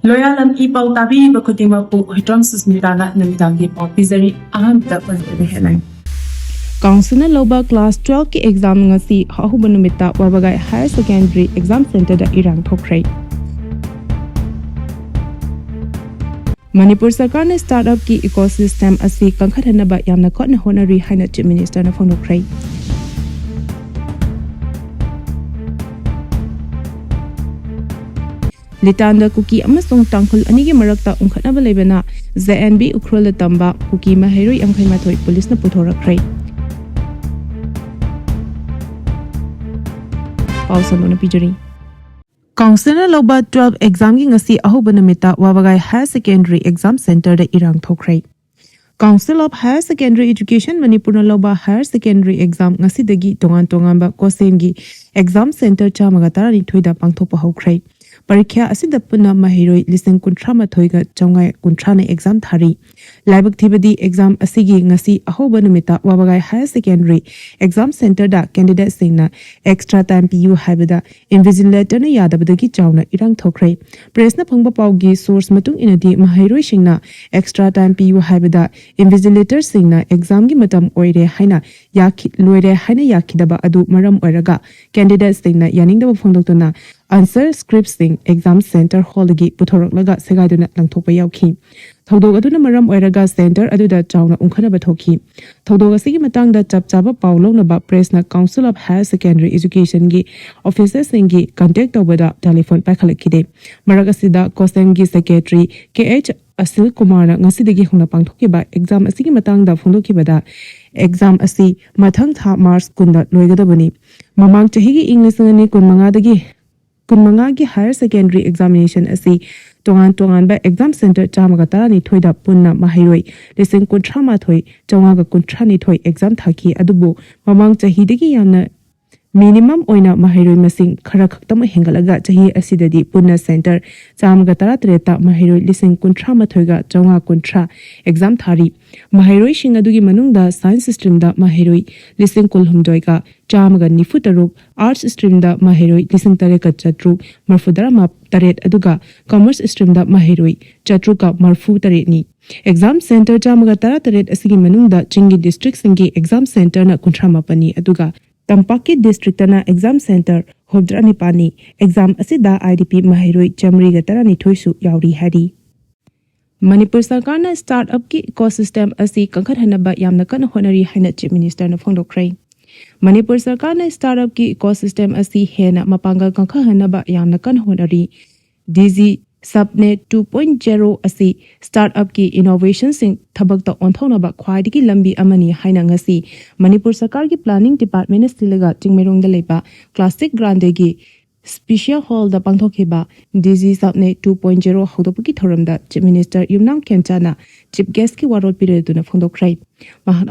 Loyalam E-PAO tabi bakutima po hitram susmitana namitangi po pizari Ahanba pantabi headline. Council Loba Class 12 की exam ngasi Ahanba Numitta wabagai Higher Secondary Exam Center da Erang Thokhre. Manipur Sarkar ne startup ki ecosystem asi kangkhathanaba yamna khotna honari haina Chief Minister na phongdokre. Litanda Kuki amasong tangkhul anigi marakta ungkhatnaba lebana ZNB Ukhrulda Tamba Kuki maheroi angkhaimathoi police na puthorakre. Pausano na pijari. Council Loba 12 exam gi ngasi Ahanba Numitta wabagai Higher Secondary Exam Center da Erang Thokhre. Council of Higher Secondary Education Manipur Loba Higher Secondary Exam ngasi dagi tongan ba kosen gi exam center chamaga tarani thoida pangthopa hokre. Parikya asida puna mahiroi liseng kuntra mathoi ga chongai kuntra na exam thari. Laibak thibadi exam asigi ngasi Ahanba Numitta wabagai Higher Secondary Exam Center da candidate singna extra time PU haibada invigilator na yadabadagi chawna Erang Thokhre. Press na phangba pawgi source matung inadi mahiroi singna extra time PU haibada invigilator singna exam gi matam oire haina yakhi loire haina yakhidaba adu maram oiraga candidate singna yaningdaba phongdoktona answer script sing exam center hall gi puthoroklaga segaiduna langthokpa yawkhi thodog aduna maram oiraga center aduda chawna ungkhana bathokhi thodog asigi matangda chapchaba pawlongna ba press na Council of Higher Secondary Education gi officers singi contact tawbada telephone pakhalakide maragasida kosen gi secretary KH Asil Kumar ngasidagi hungna pangthokiba exam asigi matangda phongdokibada exam asi mathang tha March kunda loigadabani mamang chahigi English ngani kunmanga dagi kunmanga gi Higher Secondary Examination asi tongan ba exam center chamaga tarani thoida punna mahiroi leseng kuntra mathoi chonga ga kuntra ni thoi exam thaki adubu mamang chahidagi yamna minimum oina mahiroi masing khara khaktama hengalaga chahi asidadi punna center chamaga taratreta mahiroi liseng kuntra mathoiga chonga kuntra exam thari mahiroi singadugi manungda science stream da mahiroi liseng kulhumdoiga chamaga nifutaruk arts stream da mahiroi liseng tareka chatruk marfudara map taret aduga commerce stream da mahiroi chatruka marfu taret ni exam center chamaga tarataret asigi manungda chingi district singi exam center na kuntra mapani aduga Tampaki district na exam center Hobdrani Pani exam asida IDP mahiroi chamri gatarani thoisu yauri hari Manipur Sarkar na startup ki ecosystem asi kangkhathanaba yamna kana honari haina Chief Minister na phongdokre Manipur Sarkar na startup ki ecosystem asi hena mapanga kangkhathanaba yamna kana honari DG Subnet 2.0 asi startup ki innovation sing thabakta onthonaba khwaidigi lambi amani haina ngasi Manipur Sarkar ki planning department stilaga chingmerong da leiba classic grande gi special hall da pangthokhiba DG Subnet 2.0 hodopki thoramda Chief Minister Yumnam Kenchana chief guest ki warol pireduna phongdokrai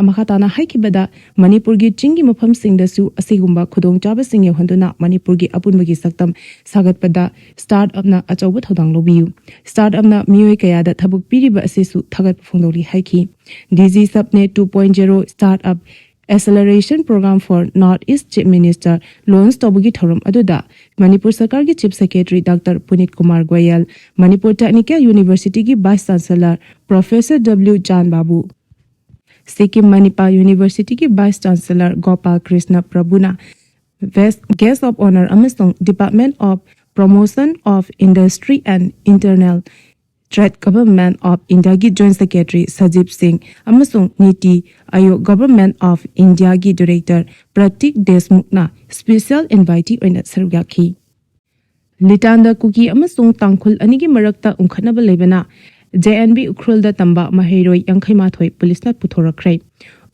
mahatana haikibada Manipur gi chingi mafam singdasu asigumba khudong chaba singye handuna Manipur gi apunbagi saktam sagatpada startup na achauba thodang lobiyu startup na miyoi kaya da thabuk piriba asisu thagat phongdori haiki DG Subnet 2.0 startup Acceleration Program for Northeast Chief Minister Loans Tobugi Thorum Aduda Manipur Sarkar ki Chief Secretary Dr. Punit Kumar Goyal Manipur Technical University ki Vice Chancellor Professor W. Jan Babu Sikkim Manipal University ki Vice Chancellor Gopal Krishna Prabhuna Guest of Honor amasong Department of Promotion of Industry and Internal Trade Government of India ki Joint Secretary Sajib Singh amasong Niti Ayog Government of India ki Director Pratik Desmukh na special invitee oina sarugakhi Litanda Kuki amasong tangkhul anigi marakta ungkhanaba lebana JNB Ukhrulda Tamba mahiroi yangkhaimathoi police na puthorakre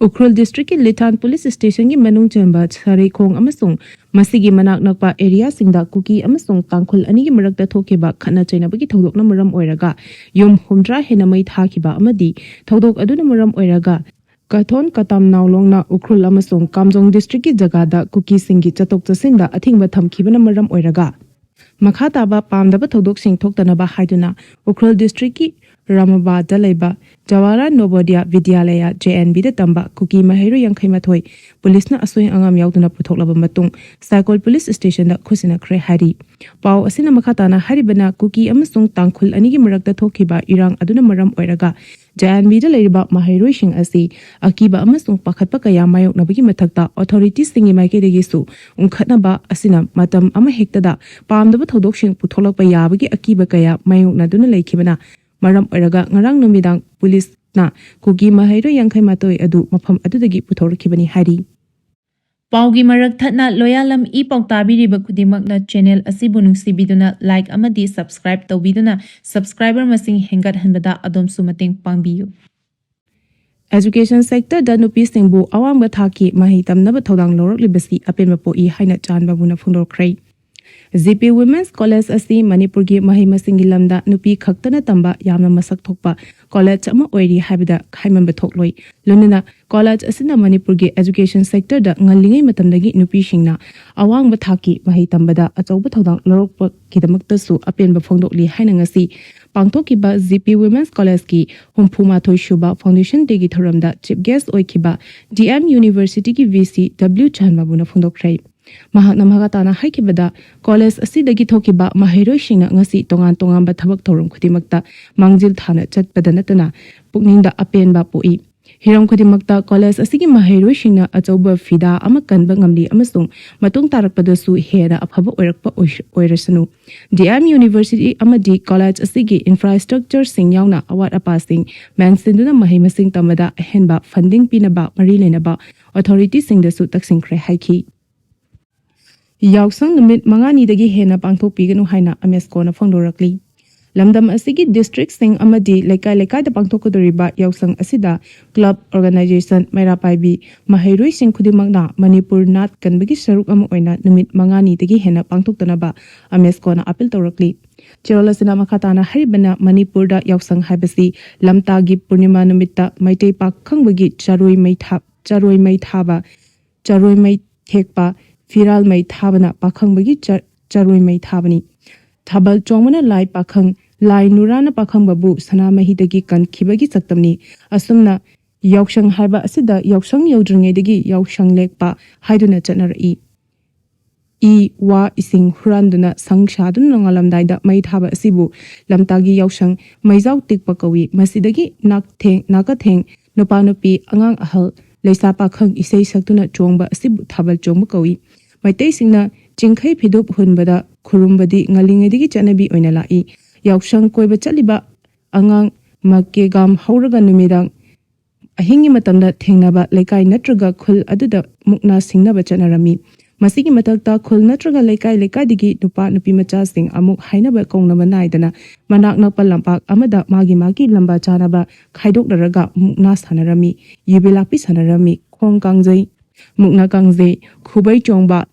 Ukhrul district ki Litan police station ki manung chamba sari khong amasong masigi manak nakpa area singda Kuki amasong tangkhul anigi marakta thokiba khana chainabagi thodokna maram oiraga yum humdra henamai thakiba amadi thodok aduna maram oiraga Kathon Katam Naulongna Ukhrul amasong Kamjong district ki jagada Kuki singi chatok chasinda athingba thamkhibana maram oiraga Makha taba pamdaba thodok-sing thoktanaba haiduna Ukhrul district ki Ramabad da leba Jawara Novodia Vidyalaya JNB da Tamba Kuki Mahero Yankaimathoi Police na asoy angam yauduna puthoklaba matung Cycle Police Station da khusina khre hari Pau asina makhatana haribana Kuki amasung tangkhul anigi marakta thokhiba Erang aduna maram oiraga JNB da leriba Mahero sing asi akiba amasung pakhatpa kaya mayoknabagi mathakta authorities singi maikedegi su unkhatnaba asina matam ama hektada pamdaba thodok sing putholakpa yabagi akiba kaya mayokna duna leikhibana Maram Eraga Ngarang Numidang Police na Kuki Mahero Yankaimatoi adu mafam adudagi puthorkibani hari. Paugi marak thatna Loyalam E-PAO tabiriba khudimagna channel asibu nungsibiduna like amadi subscribe tawbiduna subscriber masing hengat hanbada adom sumating pangbiyu. Education sector da nupi singbu awang bathaki mahitam naba thodang lorok libasi apen mapo I haina chanba buna Louthokhre. ZP Women's College asi Manipur gi mahima singilamda nupi khaktana tamba yamna masak thokpa college ama oiri habida khaiman bathokloi lunina college asina Manipur gi education sector da ngalingai matamdagi nupi singna awang bathaki mahi tambada achauba thodang lorokpa kidamakta su apen ba phongdokli haina ngasi pangthokiba ZP Women's College ki humphuma thoishuba foundation degi thoramda chief guest oikiba DM University ki VC W Chanba buna Louthokhre Mahakna Mahatana Haikibada, College Asidagi Thokiba, Mahero Shina, Ngasi, Tongan Tongan Batabak Torum Kudimakta, Mangjil Thana, Chat Badanatana, Pukninda Apen Bapui. Hiram Kudimakta, College Asigi Mahero Shina, Atoba Fida, Amakan Bangamdi, Amasung, Matung Tarakpadasu, Hera, Apaba Orakpa Oirasanu. DM University Amadi, College Asigi, Infrastructure Sing Yauna, Awat Apasing, Mansinduna Mahima Sing Tamada, Henba, Funding Pinaba, Marilinaba, Authority Sing the Sutak Sing Kre Haiki. Yausang numit mangani dagi hena pangthok piganu haina amesko na phangdorakli lamdam asigi district sing amadi lekai da pangthok kodoriba yausang asida club organization maira paibi mahairoi sing khudimagna Manipur nat kanbagi saruk ama oina numit mangani dagi hena pangthok tanaba amesko na appeal tawrakli Cherolasina makhatana haribana Manipur da yausang habasi lamtagi purnima numitta maitei pakhangbagi charoi mai thaba charoi mai thekpa Firal may thabana pakhang bagi charoi may thabani. Thabal chongmana lai pakhang lai nurana pakhang babu sana mahidagi kan kibagi saktamni asumna yaushang haiba asida yaushang yaudringedagi yaushang lekpa haiduna chatnarai. Wa ising huranduna sangshadun nangalamdaida may thaba asibu lamtagi yaushang maizau tikpa kawi masidagi nakatheng nopanupi angang ahal leisa pakhang isay saktuna chongba asibu thabal chongba kawi. Maitai singna jingkhai phidup hunbada khurumbadi ngalingedigi chanabi oina lai yaushang koiba chaliba angang makke gam hauraga numidang ahingi matamda thengnaba lekai natraga khul aduda mukna singnaba chanarami masigi matakta khul natraga lekai digi nupa nupi macha sing amuk hainaba kongnaba naidana manak nakpal lampak amada magi lamba chanaba khaidok daraga mukna sanarami yubilakpi sanarami khong kangjai mukna kangjai khubai chongba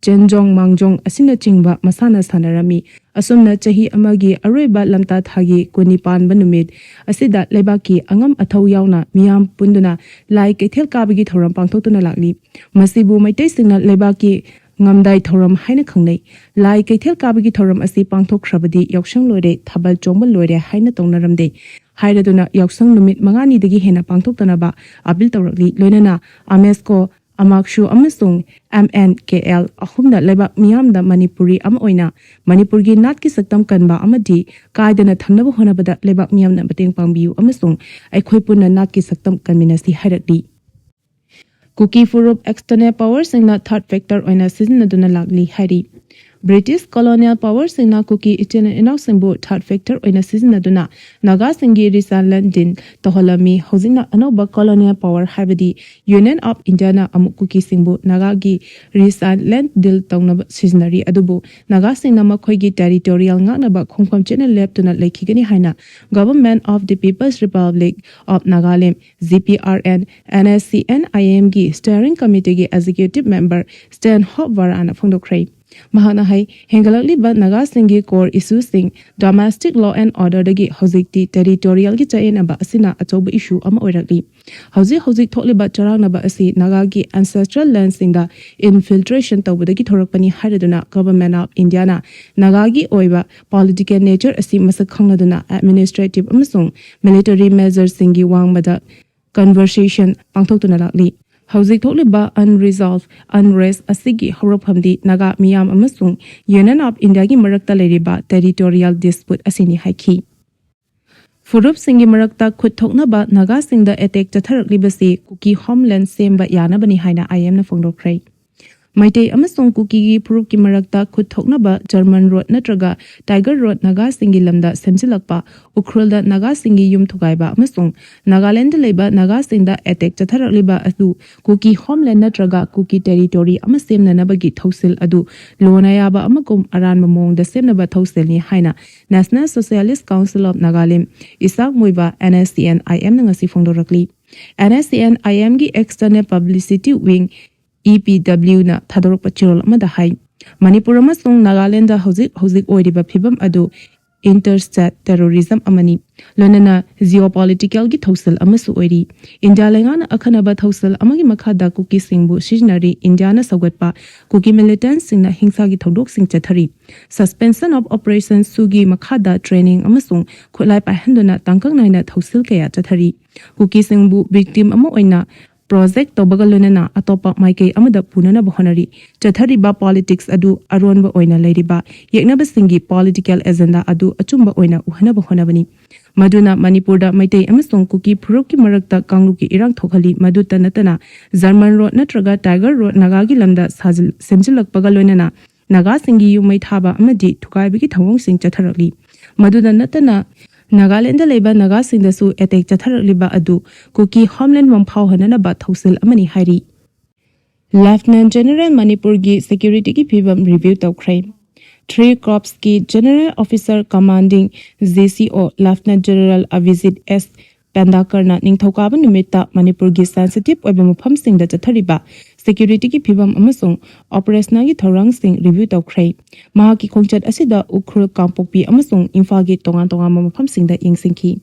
Jenjong Mangjong asina chingba masana sanarami asumna chahi amagi aroiba lamta thagi kunipan banumit asida lebaki angam athau yauna miyam punduna lai kethel kabagi thoram pangthotuna lakli masibu maitai singna lebaki ngamdai thoram haina khangnei lai kethel kabagi thoram asi pangthokhrabadi yaushang loire thabal chomba loire haina tongnaramde hairaduna yaushang numit mangani dagi hena pangthoktanaba abil tawrakli loinana amesko Amakshu amasung MNKL ahumna lebak miyamda Manipuri ama oina Manipurgi natki saktam kanba amadi kaidana thamnaba honabada lebak miyamna bateng pangbiu amasung aikhoi punna natki saktam kanminasi hairakli Kuki Furup external power singna third factor oina sizinaduna lakli hairi British colonial power singna Kuki ichen enough singbu third factor oina sizinaduna Naga singi risan landin toholami hozina anoba colonial power habadi Union of India na amuk Kuki singbu Naga gi risan land deal tongnaba sizinari adubu Naga singna makhoigi territorial nganaba khongkhom chena leptuna lekhigani haina Government of the People's Republic of Nagaland ZPRN NSCN IAM gi steering committee gi executive member Stan Hopwarana Louthokhre Mahana hai hengalakli ba naga singi core issues sing domestic law and order dagi hojikti territorial gi chain aba asina achoba issue ama oirakli. Hojik thokli ba charang na ba asi naga gi ancestral land sing da infiltration tawbadagi thorakpani hariduna government of India na naga gi oiba political nature asi masak khangladuna administrative amasung military measures singi wangmada conversation pangthoktuna lakli. Hojik thokliba unresolved unrest asigi horaphamdi naga miyam amasung Union of India gi marakta leriba territorial dispute asini haiki. Furup singi marakta khut thoknaba naga singda attack chatharakli Kuki homeland semba yanabani haina IM na phongdokhre. Maitei amasung Kuki gi Furup ki marakta khut thoknaba German road natraga Tiger road naga singi lamda semsilakpa Ukhrulda naga singi yum thugaiba amasung Nagaland leba naga singda attack chatharakliba adu Kuki homeland natraga Kuki territory amasemna nabagi thausil adu lonayaba amakum aranma mongda semnaba thausil ni haina National Socialist Council of Nagaland isak muiba NSCN IM ngasi phongdorakli. NSCN IM gi external publicity wing E-PAO na thadorok pachirol amada hai. Manipur amasung Nagaland da hojik oiriba phibam adu interstate terrorism amani. Lonana geopolitical gi thausil amasu oiri. India lengana akhanaba thausil amagi makhada Kuki singbu sijnari India na sagatpa Kuki militants singna hingsa gi thodok sing chathari. Suspension of operations sugi makhada training amasung khulai pahanduna tangkang naina thausil kaya chathari. Kuki singbu victim ama oina project tobagalunana atopa maikei amada punana bahonari chathariba politics adu aronba oina leiriba yeknaba singi political agenda adu achumba oina uhana bahonabani maduna Manipurda maitei amasung Kuki Phuruk ki marakta kangluki irang thokhali maduta natana German road natraga Tiger road nagagi lamda sajil semjilakpagalunana naga singi yumai thaba amadi thukaibigi thawong sing chatharakli maduda natana Nagaland leba naga singdasu attack chatharakliba adu Kuki homeland wangphau hanana ba thausil amani hairi. Lieutenant General Manipur gi security ki phibam review Thokhre. 3 Corps ki General Officer Commanding GCO Lieutenant General Avijit S. Pandakarna ningthokaba Numitta Manipur gi sensitive oiba mapham singda chathariba security ki phibam amasung operational gi thorang sing review Thokhre. Maha ki khongchat asida Ukhrul Kampokpi amasung Imphal gi tongan mapham singda yingsingki.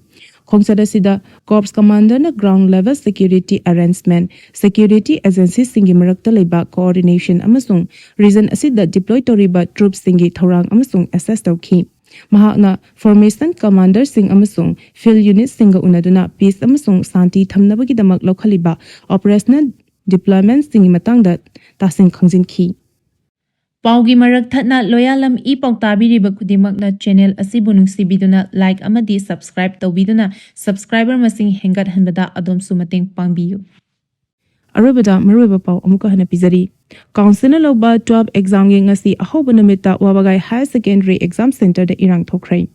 Khongchat asida Corps Commander na ground level security arrangement security agency singi marakta leba coordination amasung region asida deploy toriba troops singi thorang amasung assess tawki. Mahakna formation commander sing amasung field unit singa unaduna peace amasung santi thamnabagi damak lokhaliba operational deployment singi matangda tasing khangjinki. Paugi marak thatna Loyalam E-PAO tabiriba kudimakna channel asibu nungsibiduna like amadi subscribe tawbiduna subscriber masing hengat hanbada adom sumating pangbiyu. Arabada maruba pau amuka hana pizari. Council loba 12 exam gi ngasi ahoba Numitta wabagai higher secondary exam center de Erang Thokhre.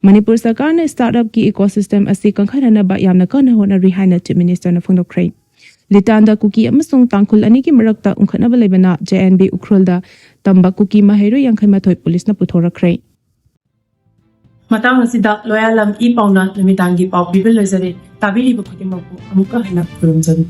Manipur sarkar na startup ki ecosystem asi kangkharana ba yamna kana hona rihaina chief minister na phongdokhre. Litanda Kuki amasung tangkul ani ki marakta ungkhatnaba lebana JNB Ukhrulda Tamba Kuki mahairu yangkhai mathoi police na puthorakre. Matang asida Loyalam E-PAO na namitangi pau bibil lezari tabiri bakutimapu amuka hana kurumjari.